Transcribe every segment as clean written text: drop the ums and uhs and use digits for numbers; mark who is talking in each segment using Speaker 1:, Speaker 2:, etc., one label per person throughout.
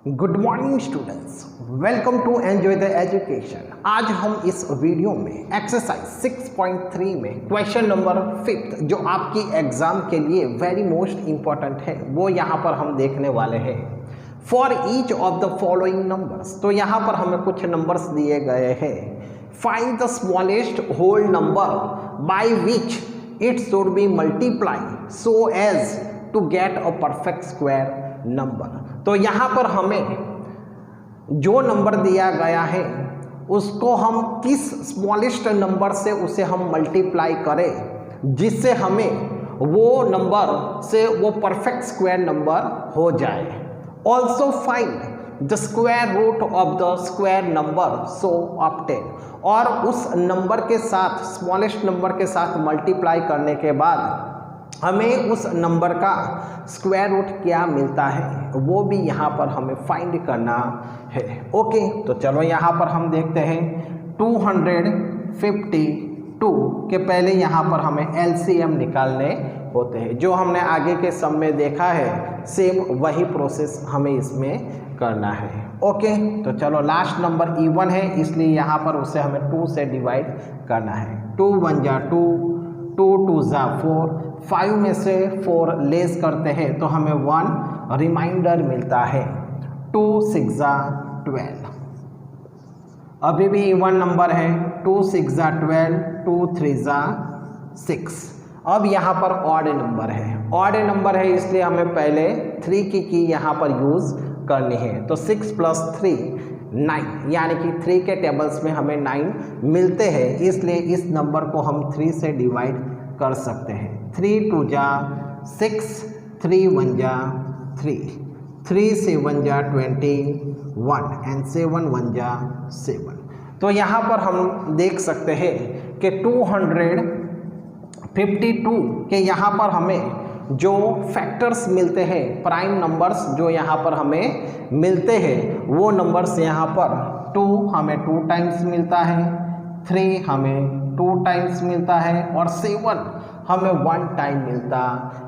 Speaker 1: Good morning students, welcome to enjoy the education. आज हम इस वीडियो में एक्सरसाइज 6.3 में क्वेश्चन नंबर 5 जो आपकी एग्जाम के लिए वेरी मोस्ट इंपॉर्टेंट है वो यहाँ पर हम देखने वाले हैं। For each of the following numbers, तो यहाँ पर हमें कुछ नंबर्स दिए गए हैं। Find the smallest whole number by which it should be multiply so as to get a perfect square number. तो यहाँ पर हमें जो नंबर दिया गया है उसको हम किस स्मॉलेस्ट नंबर से उसे हम मल्टीप्लाई करें जिससे हमें वो नंबर से वो परफेक्ट स्क्वायर नंबर हो जाए। Also find the square root of the square number so obtain, और उस नंबर के साथ स्मॉलेस्ट नंबर के साथ मल्टीप्लाई करने के बाद हमें उस नंबर का स्क्वायर रूट क्या मिलता है वो भी यहाँ पर हमें फाइंड करना है। ओके, तो चलो यहाँ पर हम देखते हैं 252 के पहले यहाँ पर हमें LCM निकालने होते हैं। जो हमने आगे के सम में देखा है सेम वही प्रोसेस हमें इसमें करना है। ओके, तो चलो लास्ट नंबर इवन है इसलिए यहाँ पर उसे हमें 2 से डिवाइड करना है। 2 1 जा 2, 2 2 जा 4, 5 में से 4 लेस करते हैं तो हमें 1 रिमाइंडर मिलता है। 2 6 जा 12, अभी भी इवन नंबर है। 2 6 जा 12, 2 3 जा 6। अब यहाँ पर ऑड नंबर है, ऑड नंबर है इसलिए हमें पहले 3 की यहाँ पर यूज़ करनी है। तो 6 + 3 9, यानी कि 3 के टेबल्स में हमें 9 मिलते हैं, इसलिए इस नंबर को हम 3 से डिवाइड कर सकते हैं। 3 2 जा 6, 3 1 जा 3, 3 7 जा 21 एंड 7 1 जा 7। तो यहाँ पर हम देख सकते हैं कि 252 के यहाँ पर हमें जो फैक्टर्स मिलते हैं, प्राइम नंबर्स जो यहाँ पर हमें मिलते हैं वो नंबर्स यहाँ पर 2 हमें 2 टाइम्स मिलता है, 3 हमें 2 टाइम्स मिलता है और 7 हमें 1 टाइम मिलता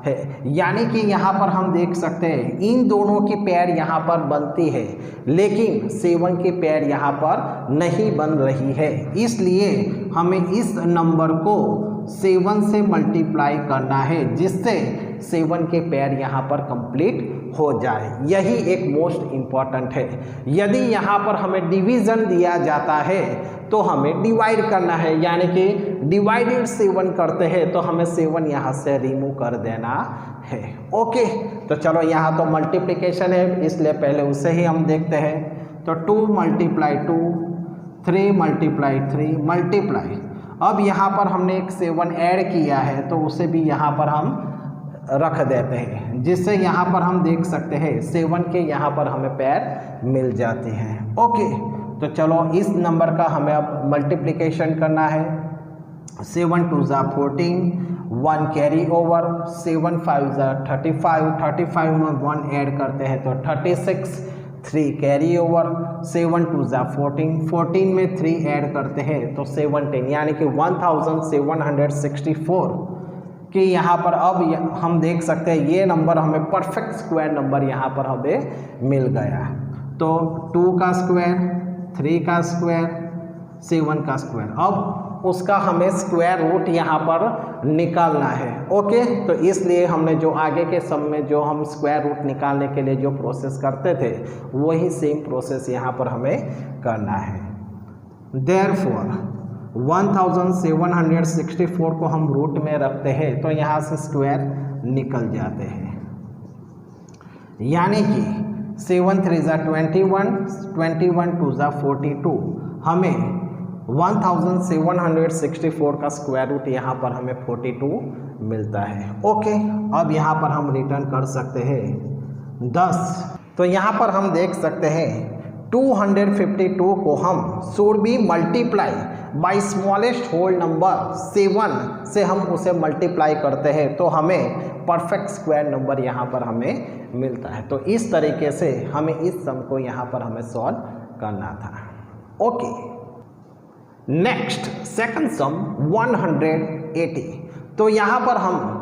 Speaker 1: है। यानी कि यहाँ पर हम देख सकते हैं इन दोनों की पेयर यहाँ पर बनती है लेकिन 7 की पेयर यहाँ पर नहीं बन रही है, इसलिए हमें इस नंबर को 7 से मल्टीप्लाई करना है जिससे 7 के पेयर यहाँ पर कंप्लीट हो जाए। यही एक मोस्ट इम्पॉर्टेंट है। यदि यहाँ पर हमें डिवीज़न दिया जाता है तो हमें डिवाइड करना है, यानी कि डिवाइडेड 7 करते हैं तो हमें 7 यहाँ से रिमूव कर देना है। ओके, तो चलो यहाँ तो मल्टीप्लिकेशन है इसलिए पहले उसे ही हम देखते हैं। तो 2 × 2, 3 × 3 मल्टीप्लाई। अब यहाँ पर हमने एक 7 ऐड किया है तो उसे भी यहाँ पर हम रख देते हैं जिससे यहाँ पर हम देख सकते हैं 7 के यहाँ पर हमें पैर मिल जाते हैं। ओके, तो चलो इस नंबर का हमें अब मल्टीप्लिकेशन करना है। 7 2 जा 14, 1 कैरी ओवर, 7 5 जा 35, 35 में 1 ऐड करते हैं तो 36, 3 कैरी ओवर, 7 2 जा 14, 14 में 3 ऐड करते हैं तो 17, यानी कि 1764 कि यहाँ पर अब हम देख सकते हैं ये नंबर हमें परफेक्ट स्क्वायर नंबर यहाँ पर हमें मिल गया। तो 2 का स्क्वायर, 3 का स्क्वायर, 7 का स्क्वायर, अब उसका हमें स्क्वायर रूट यहाँ पर निकालना है। ओके, तो इसलिए हमने जो आगे के सम में जो हम स्क्वायर रूट निकालने के लिए जो प्रोसेस करते थे वही सेम प्रोसेस यहाँ पर हमें करना है। देयरफॉर 1764 को हम रूट में रखते हैं तो यहाँ से स्क्वायर निकल जाते हैं, यानी कि 7 3 जा 21, 21 2 जा 42, हमें 1764 का स्क्वायर रूट यहाँ पर हमें 42 मिलता है। ओके, अब यहाँ पर हम रिटर्न कर सकते हैं 10। तो यहाँ पर हम देख सकते हैं 252 को हम should be multiply by smallest whole number 7 से हम उसे मल्टीप्लाई करते हैं तो हमें परफेक्ट स्क्वायर नंबर यहाँ पर हमें मिलता है। तो इस तरीके से हमें इस सम को यहाँ पर हमें सॉल्व करना था। ओके, नेक्स्ट सेकंड सम 180। तो यहाँ पर हम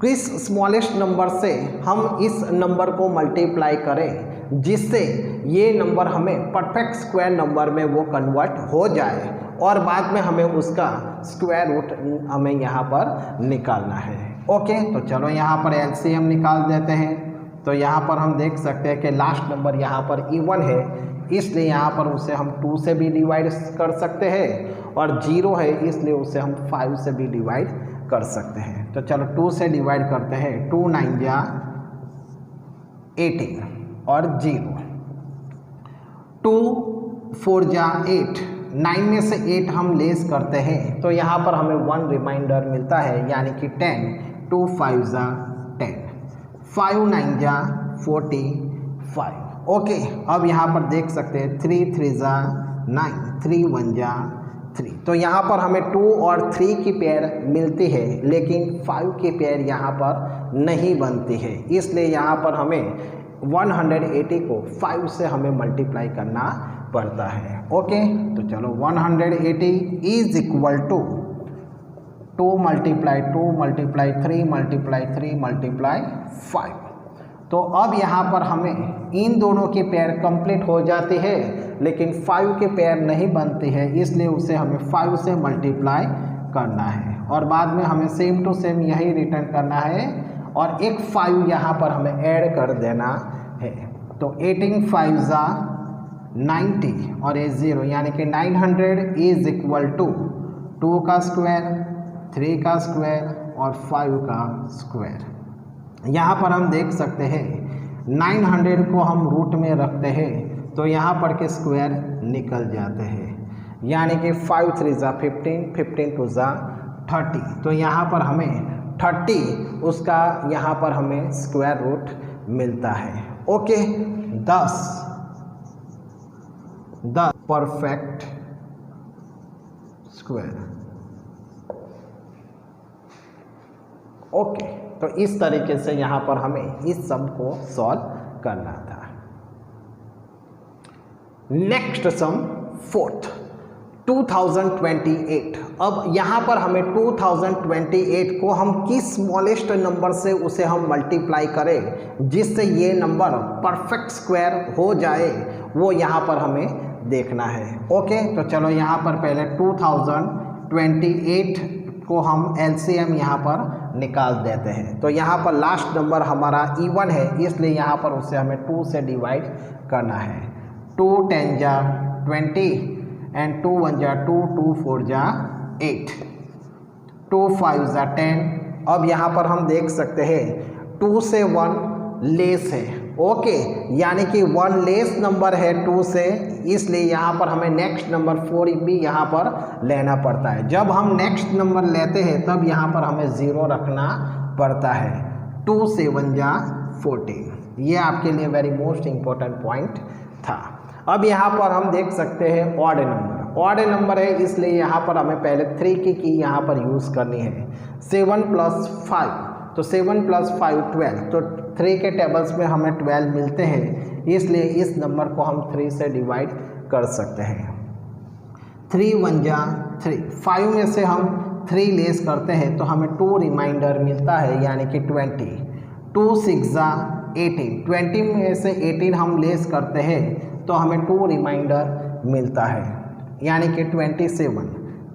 Speaker 1: किस स्मॉलेस्ट नंबर से हम इस नंबर को मल्टीप्लाई करें जिससे ये नंबर हमें परफेक्ट स्क्वायर नंबर में वो कन्वर्ट हो जाए और बाद में हमें उसका स्क्वायर रूट हमें यहाँ पर निकालना है। ओके, तो चलो यहाँ पर एलसीएम निकाल देते हैं। तो यहाँ पर हम देख सकते हैं कि लास्ट नंबर यहाँ पर इवन है, इसलिए यहाँ पर उसे हम 2 से भी डिवाइड कर सकते हैं, और 0 है इसलिए उसे हम 5 से भी डिवाइड कर सकते हैं। तो चलो 2 से डिवाइड करते हैं। 2 9 जा 18 और 0, 2 4 जा 8, 9 में से 8 हम लेस करते हैं तो यहाँ पर हमें 1 रिमाइंडर मिलता है, यानी कि 10, 2 5 जा 10, 5 9 जा 45। ओके, अब यहाँ पर देख सकते हैं 3 3 जा 9, 3 1 जा 3। तो यहाँ पर हमें 2 और 3 की पेयर मिलती है, लेकिन 5 की पेयर यहाँ पर नहीं बनती है, इसलिए यहाँ पर हमें 180 को 5 से हमें मल्टीप्लाई करना पड़ता है। ओके, तो चलो 180 is equal to 2 multiply 2 multiply 3 multiply 3 multiply 5। तो अब यहाँ पर हमें इन दोनों की पेयर कंप्लीट हो जाती है, लेकिन 5 की पेयर नहीं बनती है, इसलिए उसे हमें 5 से मल्टीप्लाई करना है और बाद में हमें सेम टू सेम यही रिटर्न करना है और एक 5 यहाँ पर हमें ऐड कर देना है। तो 18 5 जा 90 और ये 0, यानी कि 900 इज इक्वल टू 2 का स्क्वायर, 3 का स्क्वायर और 5 का स्क्वायर। यहाँ पर हम देख सकते हैं 900 को हम रूट में रखते हैं तो यहाँ पर के स्क्वायर निकल जाते हैं, यानी कि 5 3 जा 15, 15 2 जा 30। तो यहाँ पर हमें 30 उसका यहाँ पर हमें स्क्वायर रूट मिलता है। Okay, 10 perfect square. ओके, तो इस तरीके से यहाँ पर हमें इस सम को सॉल्व करना था। Next sum 4th 2028। अब यहाँ पर हमें 2028 को हम किस स्मॉलेस्ट नंबर से उसे हम मल्टीप्लाई करें जिससे ये नंबर परफेक्ट स्क्वायर हो जाए, वो यहाँ पर हमें देखना है। ओके, तो चलो यहाँ पर पहले 2028 को हम एलसीएम यहाँ पर निकाल देते हैं। तो यहाँ पर लास्ट नंबर हमारा इवन है, इसलिए यहाँ पर उसे हमें 2 से डिवाइड करना है। 2 10 जा 20 एंड 2 1 जा 2, 2 4 जा 8, 2 5 जा 10। अब यहाँ पर हम देख सकते हैं 2 से 1 लेस है। ओके, यानी कि 1 लेस नंबर है 2 से, इसलिए यहाँ पर हमें नेक्स्ट नंबर 4 भी यहाँ पर लेना पड़ता है। जब हम नेक्स्ट नंबर लेते हैं तब यहाँ पर हमें 0 रखना पड़ता है। 2 7 जा 14, ये आपके लिए वेरी मोस्ट इम्पोर्टेंट पॉइंट था। अब यहाँ पर हम देख सकते हैं ऑड नंबर है, इसलिए यहाँ पर हमें पहले 3 की यहाँ पर यूज़ करनी है। 7 + 5, तो 7 + 5 12, तो 3 के टेबल्स में हमें 12 मिलते हैं, इसलिए इस नंबर को हम 3 से डिवाइड कर सकते हैं। 3 1 जा 3, 5 में से हम 3 लेस करते हैं तो हमें 2 रिमाइंडर मिलता है, यानी कि 20। 2 6 जा 18, 20 में से 18 हम लेस करते हैं तो हमें 2 रिमाइंडर मिलता है, यानी कि 27।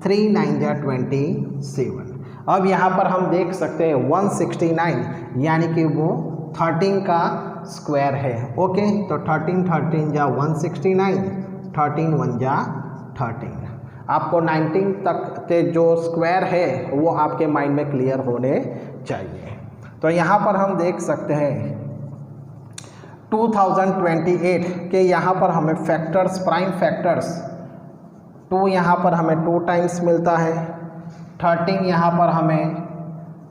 Speaker 1: 3 9 जा 27। अब यहाँ पर हम देख सकते हैं 169, यानी कि वो 13 का स्क्वायर है। ओके, तो 13 13 जा 169, 13 1 जा 13। आपको 19 तक के जो स्क्वायर है वो आपके माइंड में क्लियर होने चाहिए। तो यहाँ पर हम देख सकते हैं 2028 के यहाँ पर हमें फैक्टर्स, प्राइम फैक्टर्स 2 यहाँ पर हमें 2 टाइम्स मिलता है, 13 यहाँ पर हमें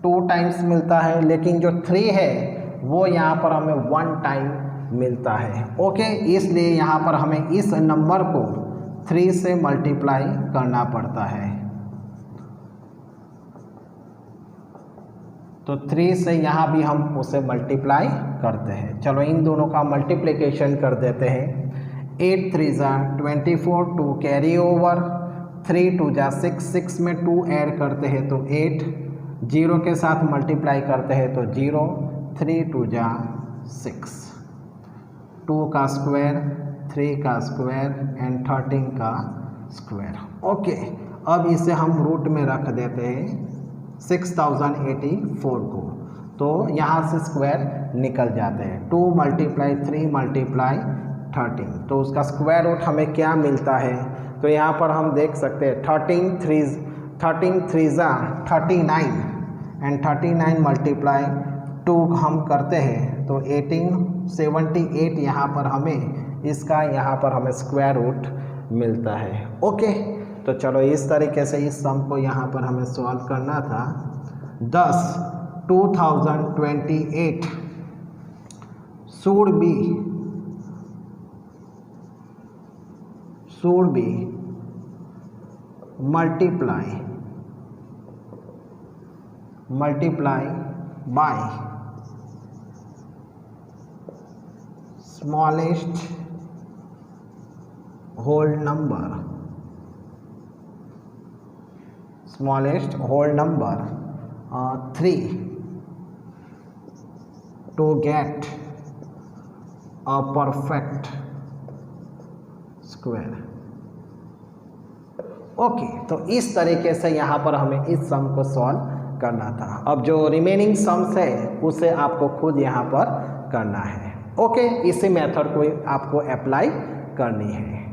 Speaker 1: 2 टाइम्स मिलता है, लेकिन जो 3 है वो यहाँ पर हमें 1 टाइम मिलता है। ओके, इसलिए यहाँ पर हमें इस नंबर को 3 से मल्टीप्लाई करना पड़ता है। तो 3 से यहाँ भी हम उसे मल्टीप्लाई करते हैं। चलो इन दोनों का मल्टीप्लिकेशन कर देते हैं। 8 3 जा 24, 2 कैरी ओवर, 3 2 जा 6, 6 में 2 ऐड करते हैं तो 8, 0 के साथ मल्टीप्लाई करते हैं तो 0, 3 2 जा 6। 2 का स्क्वायर, 3 का स्क्वायर एंड 13 का स्क्वायर। ओके, अब इसे हम रूट में रख देते हैं 6084 को, तो यहाँ से स्क्वायर निकल जाते हैं। 2 × 3 × 13, तो उसका स्क्वायर रूट हमें क्या मिलता है? तो यहाँ पर हम देख सकते हैं 13 3 ज़ा 39 एंड 39 × 2 हम करते हैं तो 1878 यहाँ पर हमें इसका यहाँ पर हमें स्क्वायर रूट मिलता है। ओके, तो चलो इस तरीके से इस सम को यहाँ पर हमें सॉल्व करना था। 2028 should be multiply by smallest whole number 3 to get a perfect square। Okay, तो इस तरीके से यहाँ पर हमें इस सम को सॉल्व करना था। अब जो रिमेनिंग सम्स है उसे आपको खुद यहाँ पर करना है। ओके, इसी मेथड को आपको अप्लाई करनी है।